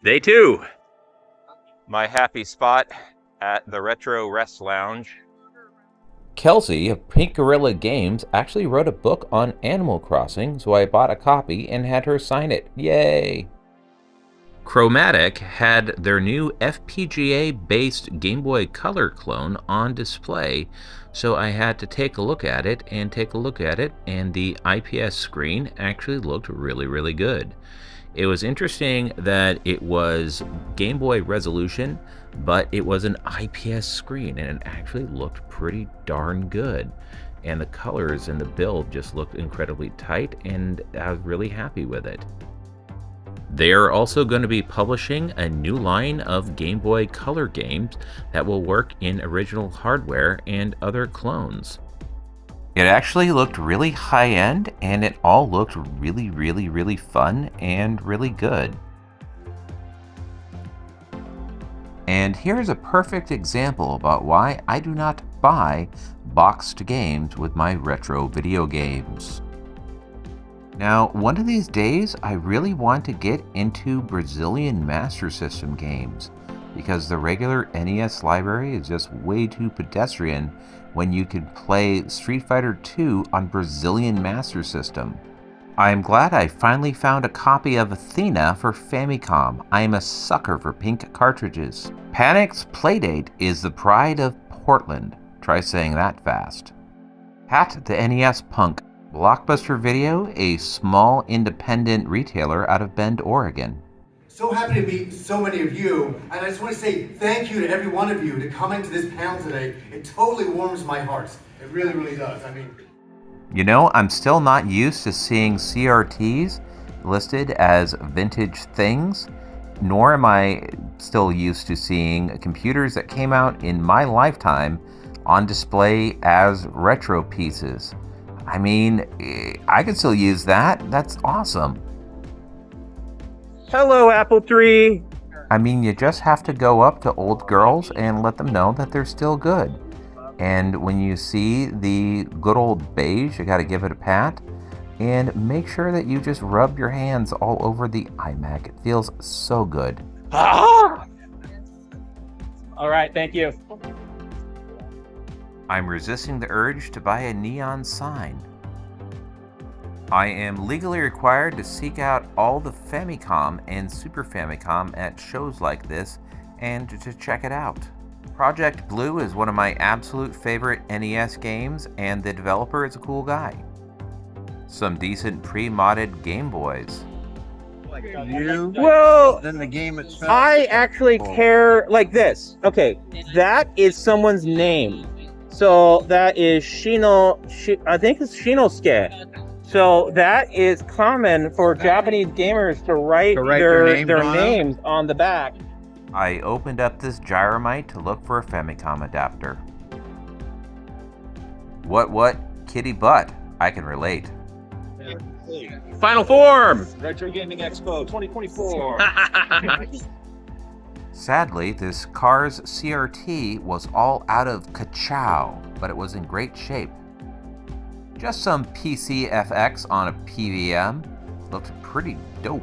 Day 2. My happy spot at the Retro Rest Lounge. Kelsey of Pink Gorilla Games actually wrote a book on Animal Crossing, so I bought a copy and had her sign it. Yay! Chromatic had their new FPGA-based Game Boy Color clone on display, so I had to take a look at it, and the IPS screen actually looked really good. It was interesting that it was Game Boy resolution, but it was an IPS screen, and it actually looked pretty darn good. And the colors and the build just looked incredibly tight, and I was really happy with it. They are also going to be publishing a new line of Game Boy Color games that will work in original hardware and other clones. It actually looked really high-end, and it all looked really fun and really good. And here's a perfect example about why I do not buy boxed games with my retro video games. Now, one of these days, I really want to get into Brazilian Master System games, because the regular NES library is just way too pedestrian when you could play Street Fighter II on Brazilian Master System. I am glad I finally found a copy of Athena for Famicom. I am a sucker for pink cartridges. Panic's Playdate is the pride of Portland. Try saying that fast. Hat the NES Punk. Blockbuster Video, a small independent retailer out of Bend, Oregon. So happy to meet so many of you, and I just want to say thank you to every one of you to coming to this panel today. It totally warms my heart. It really does. I mean, you know, I'm still not used to seeing CRTs listed as vintage things, nor am I still used to seeing computers that came out in my lifetime on display as retro pieces. I mean, I could still use that. That's awesome. Hello, Apple III. I mean, you just have to go up to old girls and let them know that they're still good. And when you see the good old beige, you got to give it a pat. And make sure that you just rub your hands all over the iMac. It feels so good. Ah! All right, thank you. I'm resisting the urge to buy a neon sign. I am legally required to seek out all the Famicom and Super Famicom at shows like this and to check it out. Project Blue is one of my absolute favorite NES games, and the developer is a cool guy. Some decent pre-modded Game Boys. Well, then the game itself. I actually care like this. Okay, that is someone's name. So that is I think it's Shinosuke. So that is common for Japanese gamers to write their names on the back. I opened up this Gyromite to look for a Famicom adapter. What? Kitty butt. I can relate. Final form! Retro Gaming Expo 2024. Sadly, this car's CRT was all out of ka-chow, but it was in great shape. Just some PCFX on a PVM. Looked pretty dope.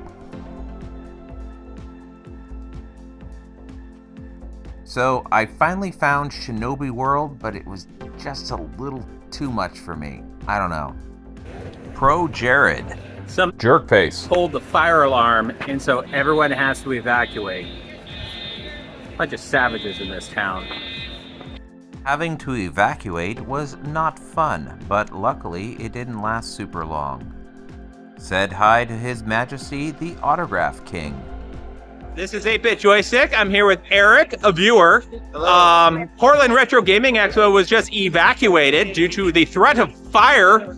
So I finally found Shinobi World, but it was just a little too much for me. I don't know. Pro Jared. Some Jerkface. pulled the fire alarm, and so everyone has to evacuate. Bunch of savages in this town. Having to evacuate was not fun, but luckily it didn't last super long. Said hi to His Majesty the Autograph King. This is 8-Bit Joystick. I'm here with Eric, a viewer. Portland Retro Gaming Expo was just evacuated due to the threat of fire,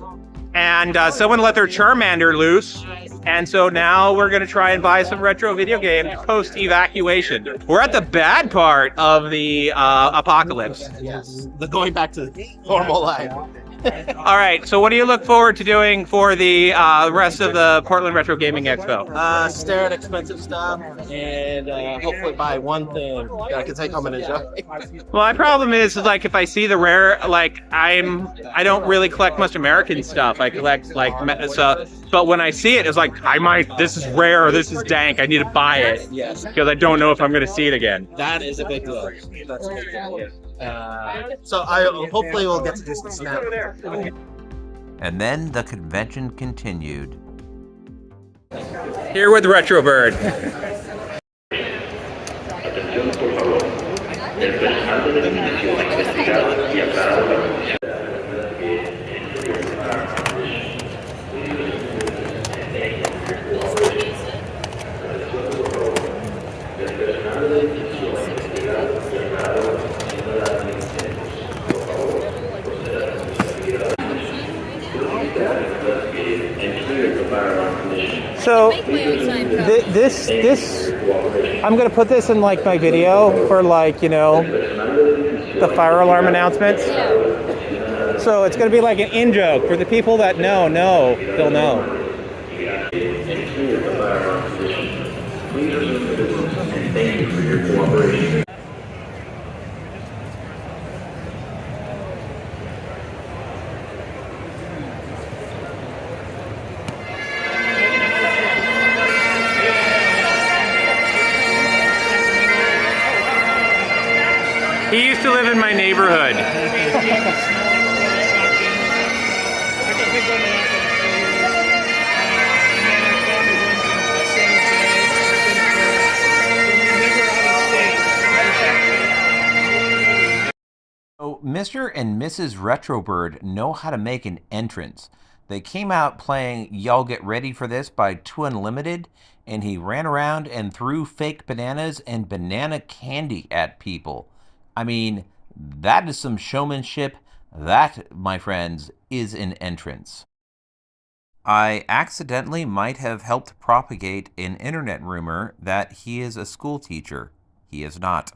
and someone let their Charmander loose. And so now we're going to try and buy some retro video games post-evacuation. We're at the bad part of the apocalypse. Yes, the going back to normal life. All right. So, what do you look forward to doing for the rest of the Portland Retro Gaming Expo? Stare at expensive stuff and hopefully buy one thing that I can take home and enjoy. Well, my problem is like if I see the rare, like I don't really collect much American stuff. I collect like so, but when I see it, it's like this is rare, this is dank. I need to buy it. Yes. Because I don't know if I'm going to see it again. That is a big deal. That's a big deal. So I hopefully will get to do some snap. And then the convention continued. Here with Retrobird. So this I'm gonna put this in like my video for like the fire alarm announcements. So it's gonna be like an in joke for the people that know, they'll know. Thank you for your cooperation. He used to live in my neighborhood. So Mr. and Mrs. Retrobird know how to make an entrance. They came out playing Y'all Get Ready for This by 2 Unlimited, and he ran around and threw fake bananas and banana candy at people. I mean, that is some showmanship. That, my friends, is an entrance. I accidentally might have helped propagate an internet rumor that he is a school teacher. He is not.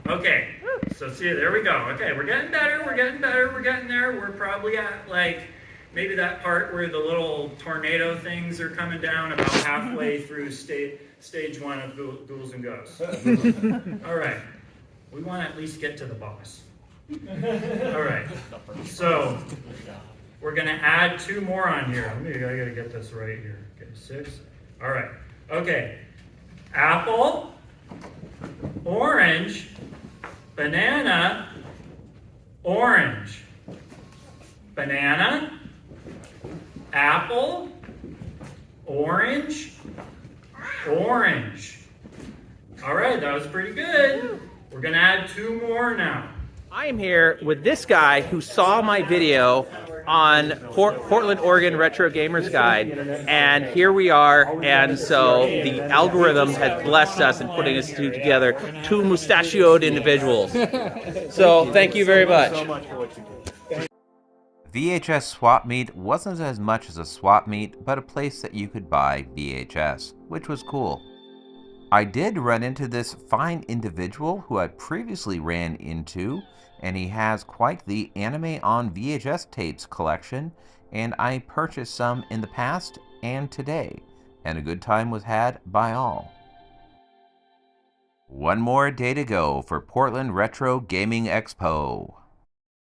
Okay, so see, there we go. Okay, we're getting better, we're getting there. We're probably at like maybe that part where the little tornado things are coming down about halfway through stage 1 of Ghouls and Ghosts. All right. We want to at least get to the boss. All right, so we're going to add 2 more on here. I got to get this right here. Okay, 6. All right. Okay. Apple, orange, banana, orange. Banana, apple, orange, orange. All right, that was pretty good. We're gonna add 2 more now. I am here with this guy who saw my video on Portland, Oregon Retro Gamers Guide, and here we are. And so the algorithm has blessed us in putting us together 2 mustachioed individuals. So thank you very much. VHS swap meet wasn't as much as a swap meet, but a place that you could buy VHS, which was cool. I did run into this fine individual who I previously ran into, and he has quite the anime on VHS tapes collection, and I purchased some in the past and today, and a good time was had by all. One more day to go for Portland Retro Gaming Expo.